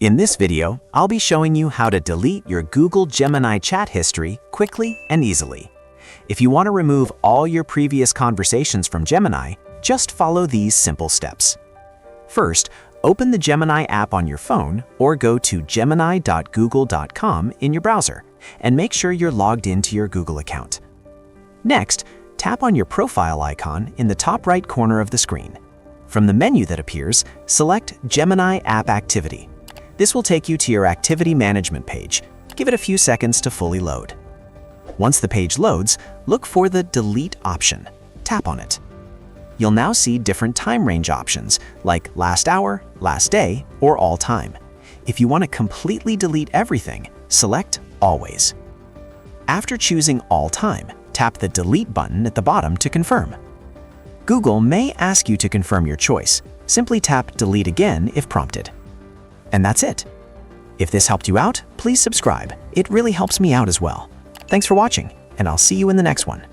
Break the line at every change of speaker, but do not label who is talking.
In this video, I'll be showing you how to delete your Google Gemini chat history quickly and easily. If you want to remove all your previous conversations from Gemini, just follow these simple steps. First, open the Gemini app on your phone or go to gemini.google.com in your browser and make sure you're logged into your Google account. Next, tap on your profile icon in the top right corner of the screen. From the menu that appears, select Gemini App Activity. This will take you to your activity management page. Give it a few seconds to fully load. Once the page loads, look for the Delete option. Tap on it. You'll now see different time range options like last hour, last day, or all time. If you want to completely delete everything, select Always. After choosing All Time, tap the Delete button at the bottom to confirm. Google may ask you to confirm your choice. Simply tap Delete again if prompted. And that's it. If this helped you out, please subscribe. It really helps me out as well. Thanks for watching, and I'll see you in the next one.